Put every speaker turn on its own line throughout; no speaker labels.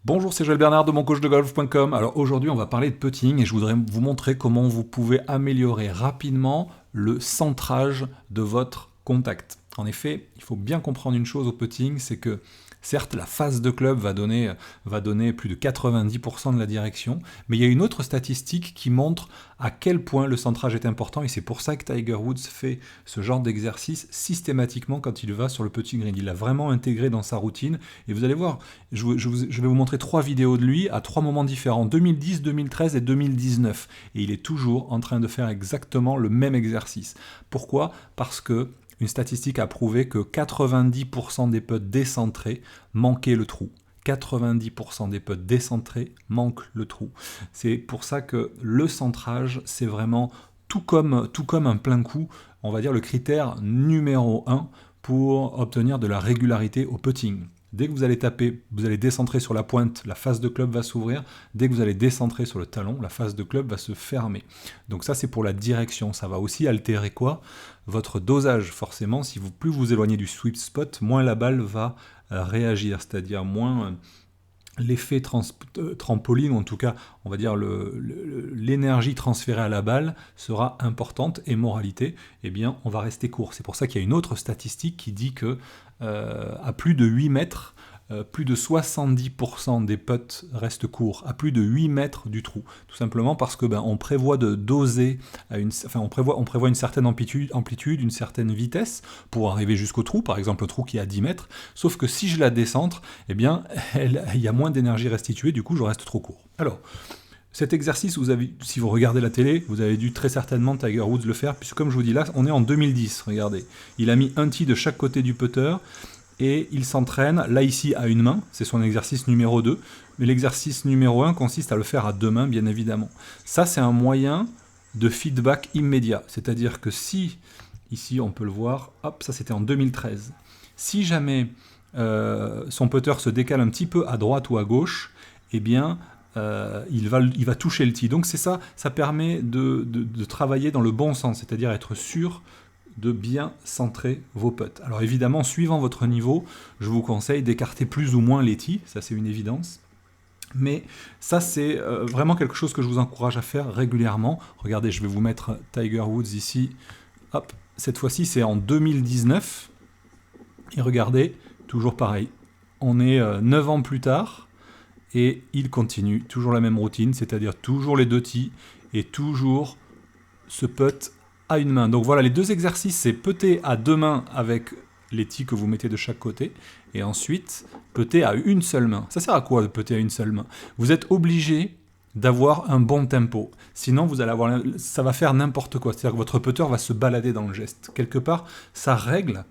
Bonjour, c'est Joël Bernard de moncoachdegolf.com. Alors aujourd'hui, on va parler de putting et je voudrais vous montrer comment vous pouvez améliorer rapidement le centrage de votre contact. En effet, il faut bien comprendre une chose au putting, c'est que certes, la face de club va donner plus de 90% de la direction, mais il y a une autre statistique qui montre à quel point le centrage est important, et c'est pour ça que Tiger Woods fait ce genre d'exercice systématiquement quand il va sur le putting green. Il l'a vraiment intégré dans sa routine, et vous allez voir, je vais vous montrer 3 vidéos de lui à 3 moments différents, 2010, 2013 et 2019, et il est toujours en train de faire exactement le même exercice. Pourquoi ? Parce que une statistique a prouvé que 90% des putts décentrés manquaient le trou. 90% des putts décentrés manquent le trou. C'est pour ça que le centrage, c'est vraiment tout comme un plein coup, on va dire le critère numéro 1 pour obtenir de la régularité au putting. Dès que vous allez taper, vous allez décentrer sur la pointe, la face de club va s'ouvrir. Dès que vous allez décentrer sur le talon, la face de club va se fermer. Donc ça, c'est pour la direction. Ça va aussi altérer quoi ? Votre dosage, forcément. Si plus vous éloignez du sweet spot, moins la balle va réagir, c'est-à-dire moins l'effet trampoline, ou en tout cas, on va dire l'énergie transférée à la balle sera importante, et moralité, eh bien, on va rester court. C'est pour ça qu'il y a une autre statistique qui dit que à plus de 8 mètres, plus de 70% des putts restent courts, à plus de 8 mètres du trou. Tout simplement parce que on prévoit de doser, on prévoit une certaine amplitude, une certaine vitesse pour arriver jusqu'au trou, par exemple le trou qui est à 10 mètres, sauf que si je la décentre, eh bien, il y a moins d'énergie restituée, du coup je reste trop court. Alors, cet exercice, si vous regardez la télé, vous avez dû très certainement Tiger Woods le faire, puisque comme je vous dis là, on est en 2010, regardez. Il a mis un tee de chaque côté du putter, et il s'entraîne, là ici, à une main, c'est son exercice numéro 2, mais l'exercice numéro 1 consiste à le faire à 2 mains, bien évidemment. Ça, c'est un moyen de feedback immédiat, c'est-à-dire que si, ici on peut le voir, hop, ça c'était en 2013, si jamais son putter se décale un petit peu à droite ou à gauche, eh bien, il va toucher le tee. Donc c'est ça, ça permet de travailler dans le bon sens, c'est-à-dire être sûr de bien centrer vos putts. Alors évidemment, suivant votre niveau, je vous conseille d'écarter plus ou moins les tees, ça c'est une évidence. Mais ça c'est vraiment quelque chose que je vous encourage à faire régulièrement. Regardez, je vais vous mettre Tiger Woods ici. Hop, cette fois-ci c'est en 2019. Et regardez, toujours pareil. On est 9 ans plus tard et il continue, toujours la même routine, c'est-à-dire toujours les 2 tees et toujours ce putt à une main. Donc voilà, les 2 exercices, c'est putter à 2 mains avec les tees que vous mettez de chaque côté, et ensuite putter à une seule main. Ça sert à quoi de putter à une seule main ? Vous êtes obligé d'avoir un bon tempo. Sinon, ça va faire n'importe quoi. C'est-à-dire que votre putter va se balader dans le geste. Quelque part, ça règle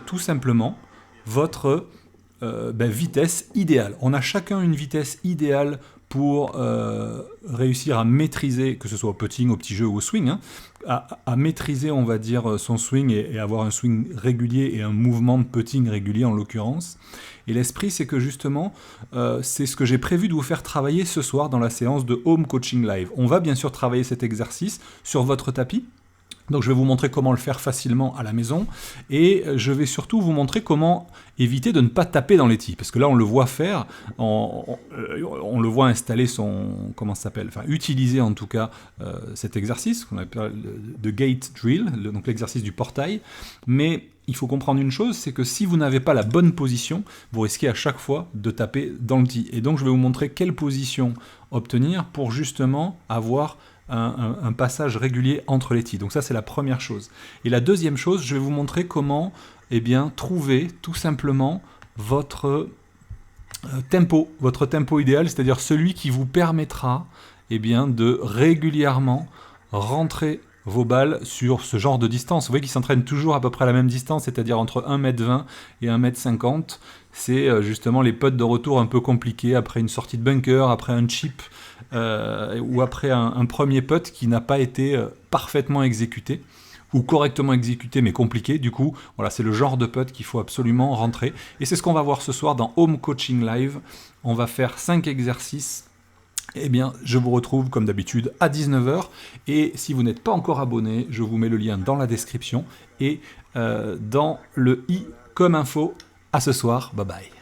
tout simplement votre vitesse idéale. On a chacun une vitesse idéale pour réussir à maîtriser, que ce soit au putting, au petit jeu ou au swing, à maîtriser, on va dire, son swing et avoir un swing régulier et un mouvement de putting régulier en l'occurrence. Et l'esprit, c'est que justement, c'est ce que j'ai prévu de vous faire travailler ce soir dans la séance de Home Coaching Live. On va bien sûr travailler cet exercice sur votre tapis. Donc je vais vous montrer comment le faire facilement à la maison, et je vais surtout vous montrer comment éviter de ne pas taper dans les tees, parce que là on le voit faire, on le voit installer utiliser en tout cas cet exercice qu'on appelle le gate drill, donc l'exercice du portail, mais il faut comprendre une chose, c'est que si vous n'avez pas la bonne position, vous risquez à chaque fois de taper dans le tee, et donc je vais vous montrer quelle position obtenir pour justement avoir un passage régulier entre les tees. Donc ça, c'est la première chose. Et la deuxième chose, je vais vous montrer comment trouver tout simplement votre tempo idéal, c'est-à-dire celui qui vous permettra de régulièrement rentrer vos balles sur ce genre de distance. Vous voyez qu'ils s'entraînent toujours à peu près à la même distance, c'est-à-dire entre 1m20 et 1m50. C'est justement les putts de retour un peu compliqués après une sortie de bunker, après un chip, ou après un premier putt qui n'a pas été parfaitement exécuté, ou correctement exécuté mais compliqué. Du coup, voilà, c'est le genre de putt qu'il faut absolument rentrer. Et c'est ce qu'on va voir ce soir dans Home Coaching Live. On va faire 5 exercices. Je vous retrouve comme d'habitude à 19h. Et si vous n'êtes pas encore abonné, je vous mets le lien dans la description et dans le i comme info. À ce soir, bye bye.